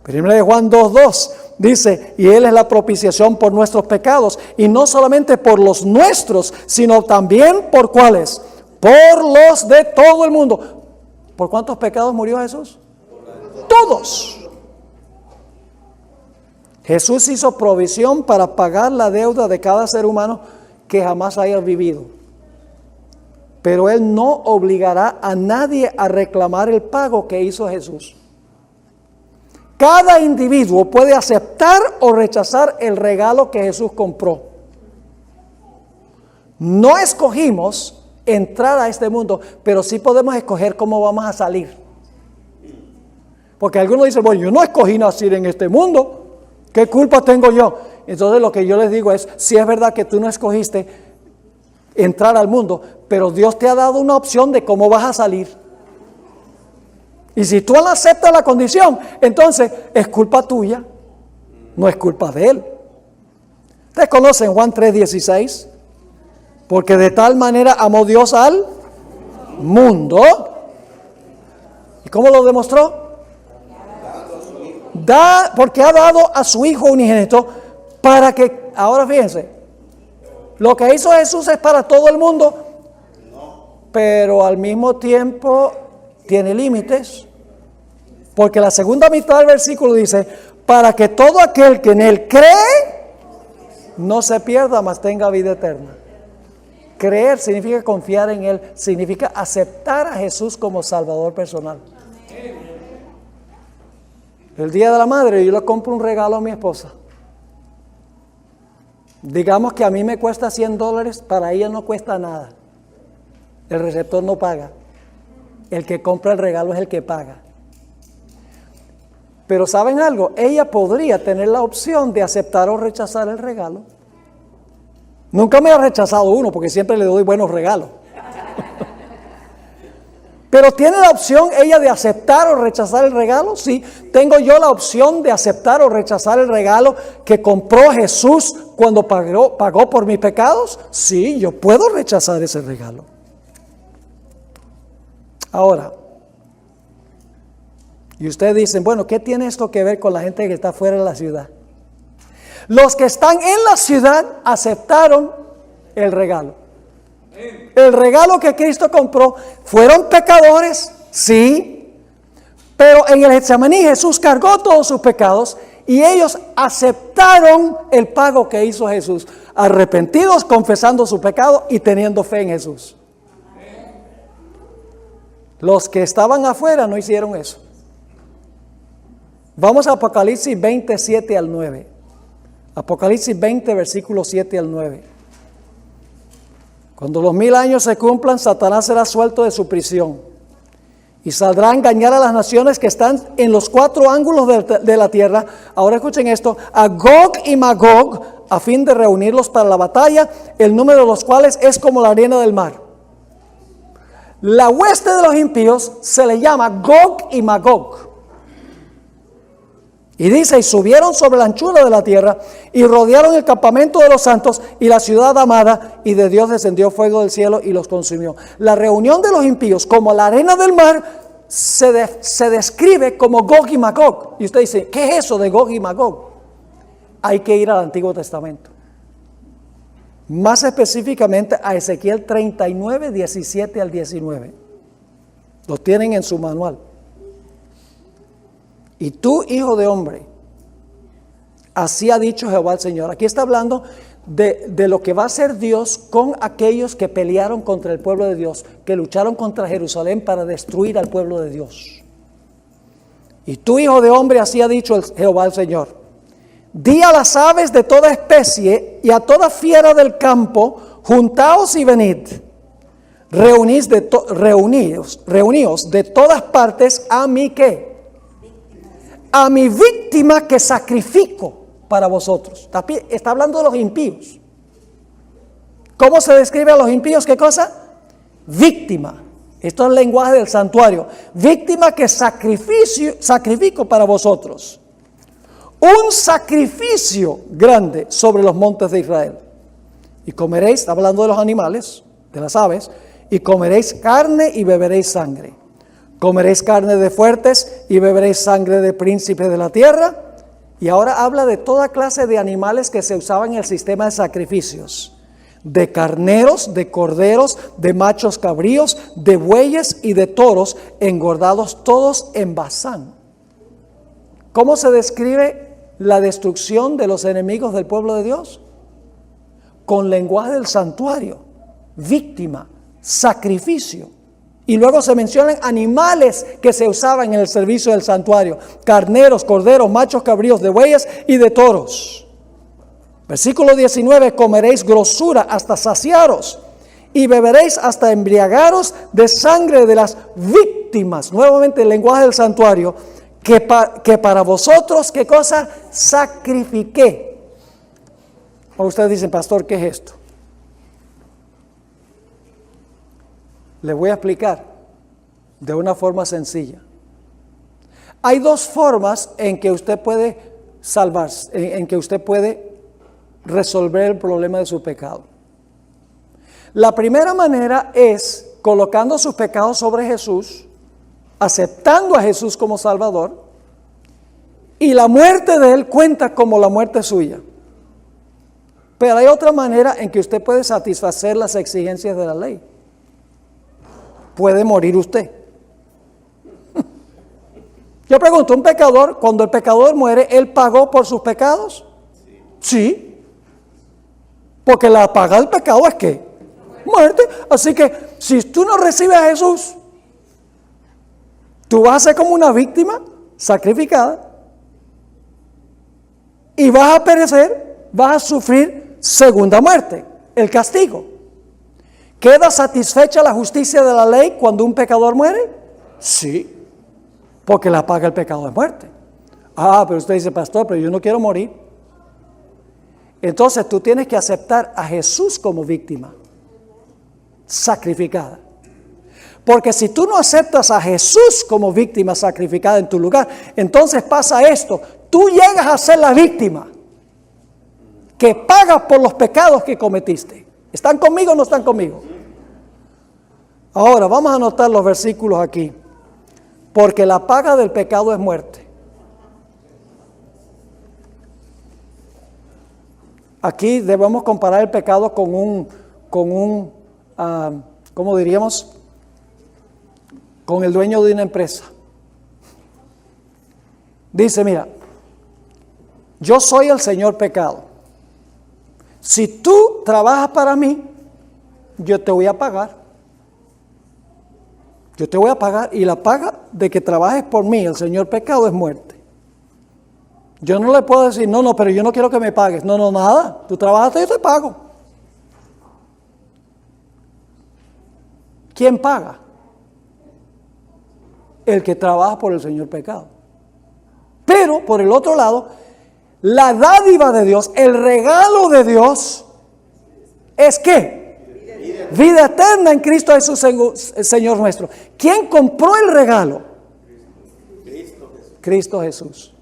Primera de Juan 2:2 dice, y Él es la propiciación por nuestros pecados, y no solamente por los nuestros, sino también por ¿cuáles? Por los de todo el mundo. ¿Por cuántos pecados murió Jesús? Todos. Jesús hizo provisión para pagar la deuda de cada ser humano que jamás haya vivido. Pero Él no obligará a nadie a reclamar el pago que hizo Jesús. Cada individuo puede aceptar o rechazar el regalo que Jesús compró. No escogimos entrar a este mundo, pero sí podemos escoger cómo vamos a salir. Porque algunos dicen, bueno, yo no escogí nacer en este mundo. ¿Qué culpa tengo yo? Entonces lo que yo les digo es, si es verdad que tú no escogiste entrar al mundo, pero Dios te ha dado una opción de cómo vas a salir. Y si tú no aceptas la condición, entonces es culpa tuya, no es culpa de Él. Ustedes conocen Juan 3:16, porque de tal manera amó Dios al mundo. ¿Y cómo lo demostró? Porque ha dado a su Hijo unigénito para que, ahora fíjense, lo que hizo Jesús es para todo el mundo, pero al mismo tiempo tiene límites, porque la segunda mitad del versículo dice, para que todo aquel que en Él cree, no se pierda, mas tenga vida eterna. Creer significa confiar en Él, significa aceptar a Jesús como Salvador personal. El día de la madre yo le compro un regalo a mi esposa. Digamos que a mí me cuesta $100, para ella no cuesta nada. El receptor no paga. El que compra el regalo es el que paga. Pero ¿saben algo? Ella podría tener la opción de aceptar o rechazar el regalo. Nunca me ha rechazado uno porque siempre le doy buenos regalos. Pero ¿tiene la opción ella de aceptar o rechazar el regalo? Sí. ¿Tengo yo la opción de aceptar o rechazar el regalo que compró Jesús cuando pagó por mis pecados? Sí, yo puedo rechazar ese regalo. Ahora, y ustedes dicen, bueno, ¿qué tiene esto que ver con la gente que está fuera de la ciudad? Los que están en la ciudad aceptaron el regalo. El regalo que Cristo compró, fueron pecadores, sí, pero en el Getsemaní Jesús cargó todos sus pecados y ellos aceptaron el pago que hizo Jesús, arrepentidos, confesando su pecado y teniendo fe en Jesús. Los que estaban afuera no hicieron eso. Vamos a Apocalipsis 20, 7 al 9. Apocalipsis 20, versículos 7 al 9. Cuando los 1000 años se cumplan, Satanás será suelto de su prisión y saldrá a engañar a las naciones que están en los 4 ángulos de la tierra. Ahora escuchen esto, a Gog y Magog, a fin de reunirlos para la batalla, el número de los cuales es como la arena del mar. La hueste de los impíos se le llama Gog y Magog. Y dice, y subieron sobre la anchura de la tierra y rodearon el campamento de los santos y la ciudad amada, y de Dios descendió fuego del cielo y los consumió. La reunión de los impíos, como la arena del mar, se describe como Gog y Magog. Y usted dice, ¿qué es eso de Gog y Magog? Hay que ir al Antiguo Testamento. Más específicamente a Ezequiel 39, 17 al 19. Los tienen en su manual. Y tú, hijo de hombre, así ha dicho Jehová el Señor. Aquí está hablando de lo que va a hacer Dios con aquellos que pelearon contra el pueblo de Dios, que lucharon contra Jerusalén para destruir al pueblo de Dios. Y tú, hijo de hombre, así ha dicho Jehová el Señor. Di a las aves de toda especie y a toda fiera del campo, juntaos y venid. Reuníos de todas partes a mí, ¿qué? A mi víctima que sacrifico para vosotros. Está hablando de los impíos. ¿Cómo se describe a los impíos? ¿Qué cosa? Víctima. Esto es el lenguaje del santuario. Víctima que sacrifico para vosotros. Un sacrificio grande sobre los montes de Israel. Y comeréis, está hablando de los animales, de las aves, y comeréis carne y beberéis sangre. Comeréis carne de fuertes y beberéis sangre de príncipes de la tierra. Y ahora habla de toda clase de animales que se usaban en el sistema de sacrificios. De carneros, de corderos, de machos cabríos, de bueyes y de toros, engordados todos en Basán. ¿Cómo se describe la destrucción de los enemigos del pueblo de Dios? Con lenguaje del santuario, víctima, sacrificio. Y luego se mencionan animales que se usaban en el servicio del santuario: carneros, corderos, machos cabríos, de bueyes y de toros. Versículo 19: comeréis grosura hasta saciaros y beberéis hasta embriagaros de sangre de las víctimas. Nuevamente el lenguaje del santuario, que para vosotros, ¿qué cosa? Sacrifiqué. O ustedes dicen: pastor, ¿qué es esto? Les voy a explicar de una forma sencilla. Hay dos formas en que usted puede salvarse, en que usted puede resolver el problema de su pecado. La primera manera es colocando sus pecados sobre Jesús, aceptando a Jesús como Salvador, y la muerte de Él cuenta como la muerte suya. Pero hay otra manera en que usted puede satisfacer las exigencias de la ley. Puede morir usted. Yo pregunto, ¿un pecador, cuando el pecador muere, él pagó por sus pecados? Sí. Porque la paga del pecado es ¿qué? Muerte. Así que si tú no recibes a Jesús, tú vas a ser como una víctima sacrificada y vas a perecer, vas a sufrir segunda muerte, el castigo. ¿Queda satisfecha la justicia de la ley cuando un pecador muere? Sí, porque la paga el pecado de muerte. Ah, pero usted dice: pastor, pero yo no quiero morir. Entonces tú tienes que aceptar a Jesús como víctima sacrificada. Porque si tú no aceptas a Jesús como víctima sacrificada en tu lugar, entonces pasa esto: tú llegas a ser la víctima que paga por los pecados que cometiste. ¿Están conmigo o no están conmigo? Ahora vamos a anotar los versículos aquí. Porque la paga del pecado es muerte. Aquí debemos comparar el pecado con un ¿cómo diríamos? Con el dueño de una empresa. Dice: mira, yo soy el Señor pecado. Si tú trabajas para mí, yo te voy a pagar. Yo te voy a pagar, y la paga de que trabajes por mí, el Señor pecado, es muerte. Yo no le puedo decir: no, pero yo no quiero que me pagues. No, nada. Tú trabajaste, yo te pago. ¿Quién paga? El que trabaja por el Señor pecado. Pero, por el otro lado, la dádiva de Dios, el regalo de Dios, es ¿qué? Vida eterna en Cristo Jesús, Señor nuestro. ¿Quién compró el regalo? Cristo Jesús.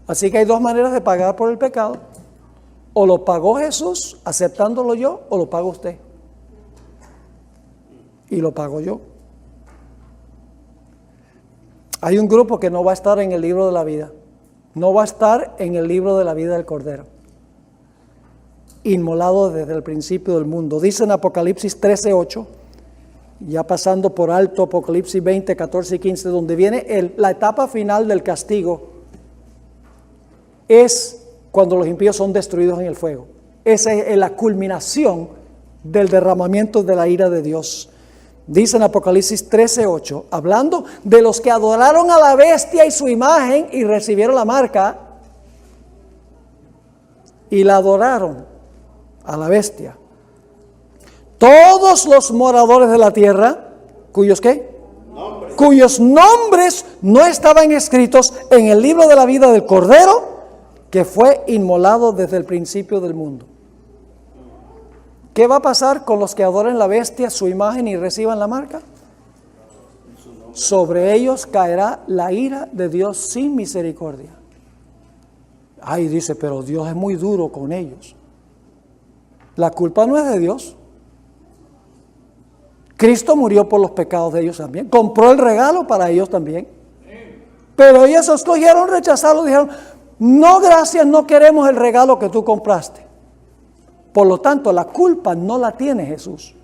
Así que hay dos maneras de pagar por el pecado. O lo pagó Jesús aceptándolo yo, o lo paga usted. Y lo pago yo. Hay un grupo que no va a estar en el libro de la vida. No va a estar en el libro de la vida del Cordero. Inmolado desde el principio del mundo. Dice en Apocalipsis 13:8, ya pasando por alto Apocalipsis 20, 14 y 15, donde viene la etapa final del castigo, es cuando los impíos son destruidos en el fuego. Esa es la culminación del derramamiento de la ira de Dios. Dice en Apocalipsis 13:8, hablando de los que adoraron a la bestia y su imagen y recibieron la marca y la adoraron a la bestia. Todos los moradores de la tierra, ¿cuyos qué? Nombres. Cuyos nombres no estaban escritos en el libro de la vida del Cordero, que fue inmolado desde el principio del mundo. ¿Qué va a pasar con los que adoren la bestia, su imagen y reciban la marca? Sobre ellos caerá la ira de Dios sin misericordia. Ay, dice, pero Dios es muy duro con ellos. La culpa no es de Dios. Cristo murió por los pecados de ellos también. Compró el regalo para ellos también. Pero ellos escogieron rechazarlo. Dijeron, no, gracias, no queremos el regalo que tú compraste. Por lo tanto, la culpa no la tiene Jesús.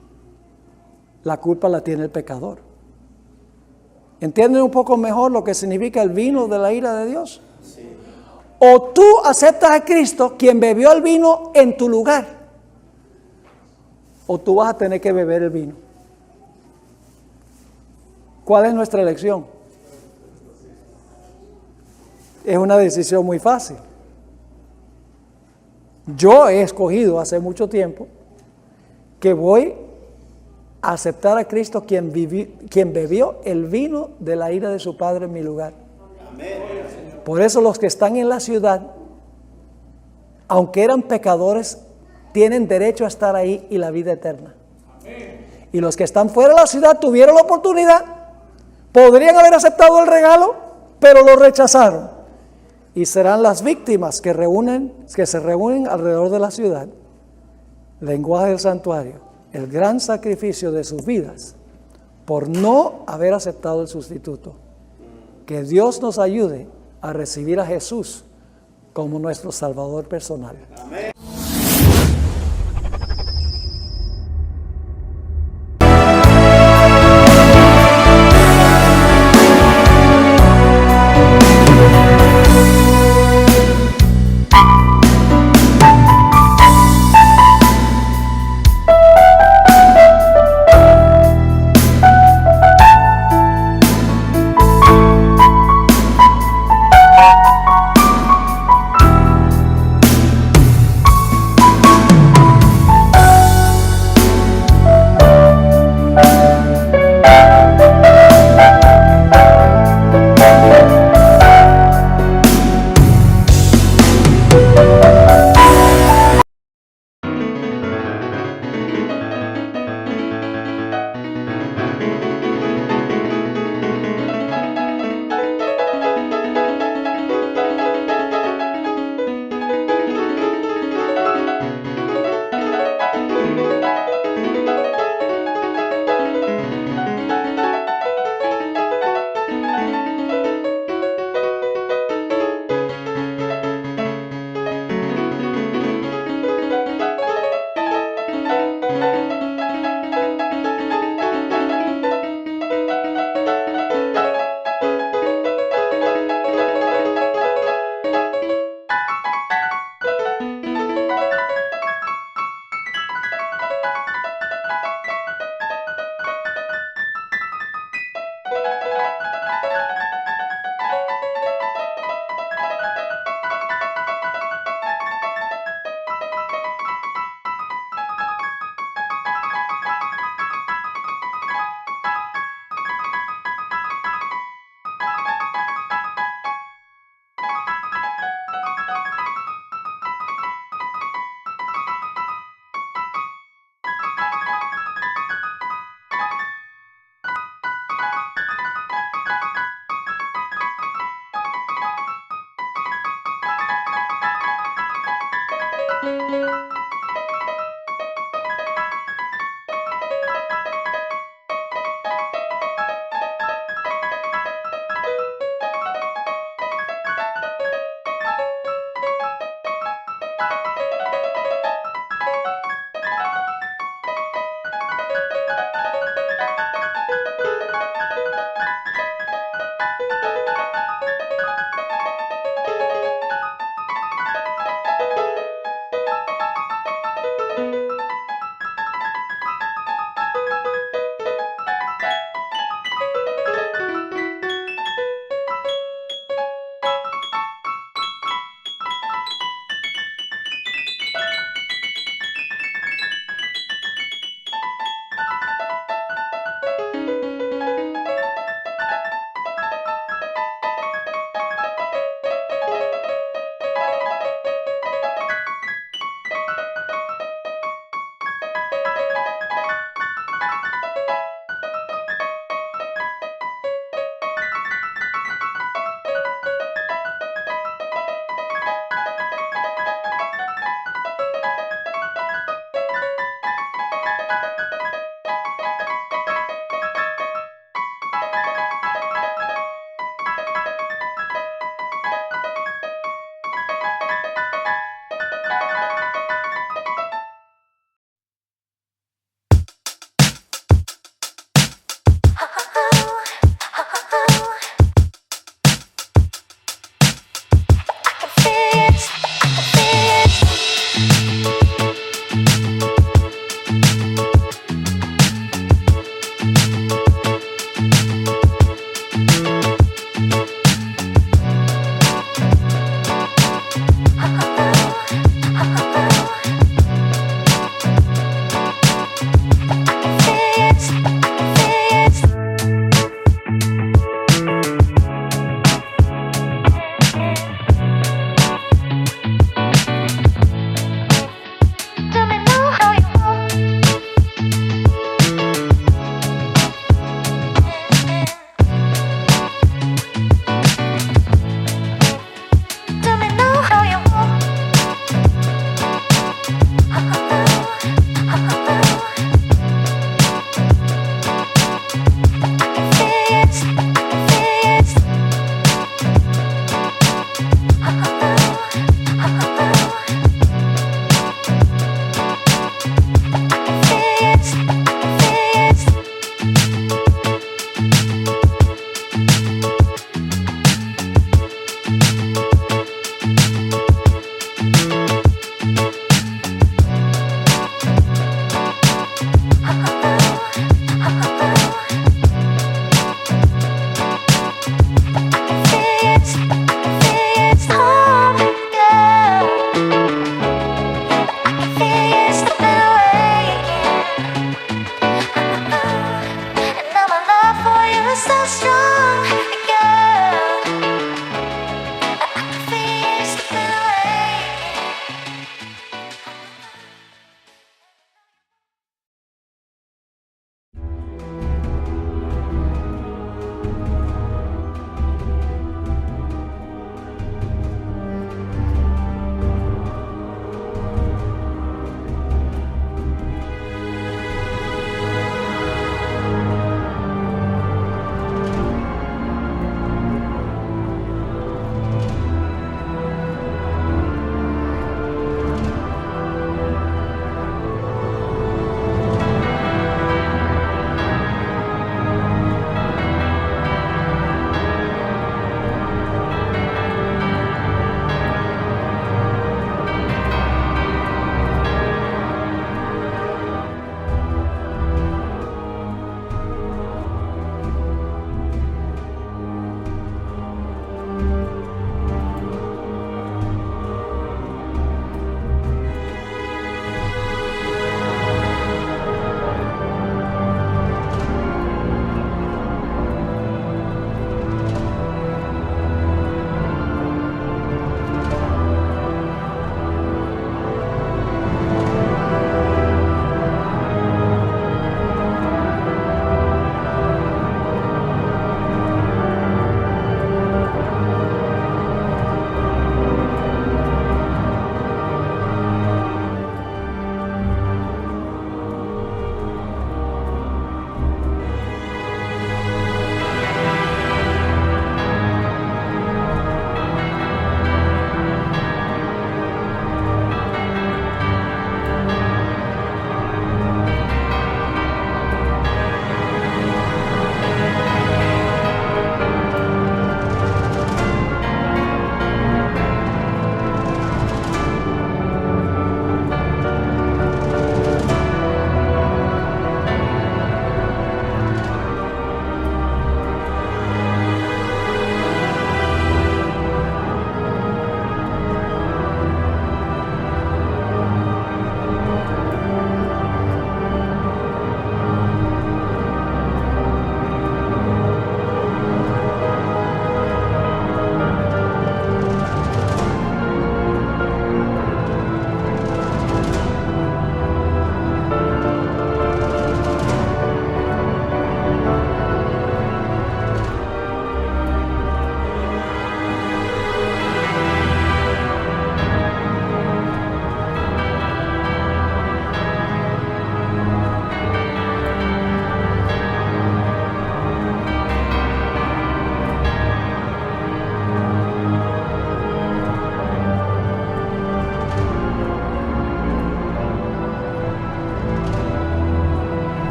La culpa la tiene el pecador. ¿Entienden un poco mejor lo que significa el vino de la ira de Dios? Sí. O tú aceptas a Cristo, quien bebió el vino en tu lugar, o tú vas a tener que beber el vino. ¿Cuál es nuestra elección? Es una decisión muy fácil. Yo he escogido hace mucho tiempo que voy a aceptar a Cristo, quien bebió el vino de la ira de su Padre en mi lugar. Amén. Por eso los que están en la ciudad, aunque eran pecadores, tienen derecho a estar ahí y la vida eterna. Amén. Y los que están fuera de la ciudad tuvieron la oportunidad, podrían haber aceptado el regalo, pero lo rechazaron. Y serán las víctimas que se reúnen alrededor de la ciudad, lenguaje del santuario, el gran sacrificio de sus vidas por no haber aceptado el sustituto. Que Dios nos ayude a recibir a Jesús como nuestro Salvador personal. Amén.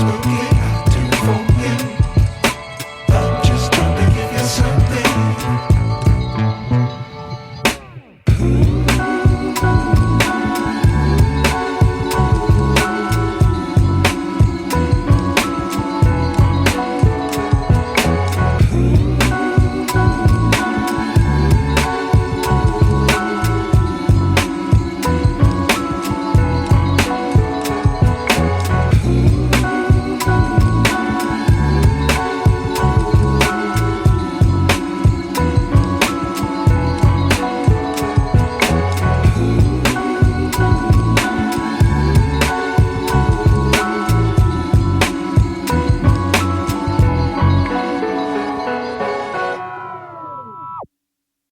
Jesús.